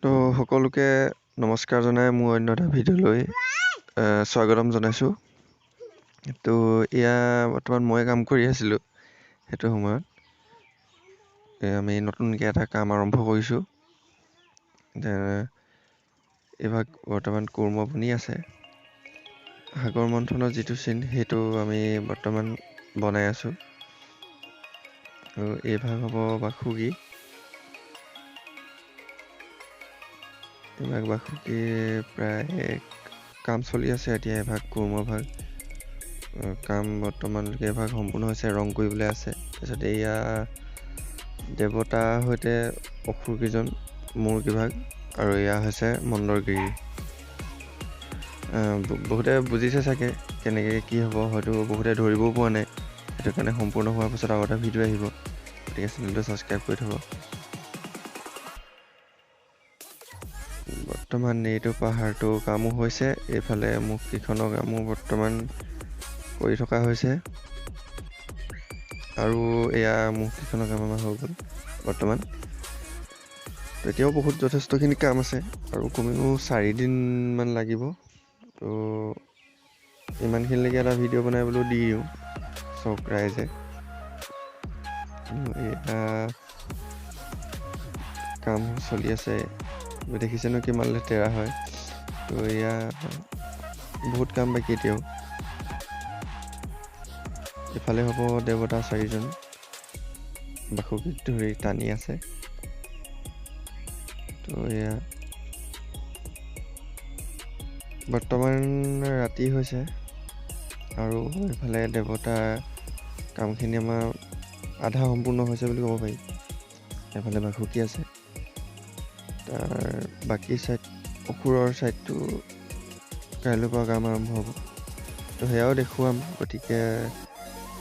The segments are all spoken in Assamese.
তো সকলোকে নমস্কাৰ জনাই মোৰ অন্য এটা ভিডিঅ'লৈ স্বাগতম জনাইছোঁ। তো এয়া বৰ্তমান মই কাম কৰি আছিলোঁ। সেইটো সময়ত আমি নতুনকৈ এটা কাম আৰম্ভ কৰিছোঁ। এইভাগ বৰ্তমান কুৰ্ম বনি আছে। সাগৰ মন্থনৰ যিটো চিন সেইটো আমি বৰ্তমান বনাই আছোঁ। আৰু এইভাগ হ'ব বাসুকি। এইভাগ বাসুকি প্ৰায় কাম চলি আছে এতিয়া। এভাগ কুৰ্ম ভাগ কাম বৰ্তমানলৈকে এভাগ সম্পূৰ্ণ হৈছে, ৰং কৰিবলৈ আছে। তাৰপিছত এয়া দেৱতাৰ সৈতে অসুৰকেইজন মূৰ্গীভাগ, আৰু এয়া হৈছে মন্দৰগিৰি। বহুতে বুজিছে চাগে কেনেকৈ কি হ'ব, হয়তো বহুতে ধৰিবও পোৱা নাই। সেইটো কাৰণে সম্পূৰ্ণ হোৱাৰ পিছত আৰু এটা ভিডিঅ' আহিব, গতিকে চেনেলটো ছাবস্ক্ৰাইব কৰি থ'ব। বৰ্তমান এইটো পাহাৰটো কামো হৈছে, এইফালে মুখকেইখনৰ কামো বৰ্তমান কৰি থকা হৈছে, আৰু এয়া মুখকেইখনৰ কাম আমাৰ হৈ গ'ল বৰ্তমান। এতিয়াও বহুত যথেষ্টখিনি কাম আছে, আৰু কমেও 4 দিনমান লাগিব। তো ইমানখিনিলৈকে এটা ভিডিঅ' বনাই দি দিওঁ চব ৰাইজে। এয়া কাম চলি আছে, দেখিছেনো কিমান লেতেৰা হয়। তো এয়া বহুত কাম বাকী এতিয়াও। ইফালে হ'ব দেৱতা 4জন বাসুকিক ধৰি টানি আছে। তো এয়া বৰ্তমান ৰাতি হৈছে, আৰু এইফালে দেৱতাৰ কামখিনি আমাৰ আধা সম্পূৰ্ণ হৈছে বুলি ক'ব পাৰি। এইফালে বাসুকি আছে, তাৰ বাকী ছাইড অসুৰৰ ছাইডটো কাইলৈৰ পৰা কাম আৰম্ভ হ'ব। তো সেয়াও দেখুৱাম, গতিকে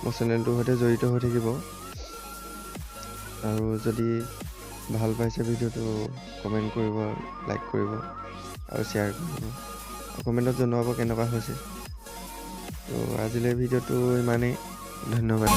মোৰ চেনেলটোৰ সৈতে জড়িত হৈ থাকিব। আৰু যদি ভাল পাইছে ভিডিঅ'টো কমেণ্ট কৰিব, লাইক কৰিব আৰু শ্বেয়াৰ কৰিব। কমেণ্টত জনাব কেনেকুৱা হৈছে। তো আজিলৈ ভিডিঅ'টো ইমানেই, ধন্যবাদ।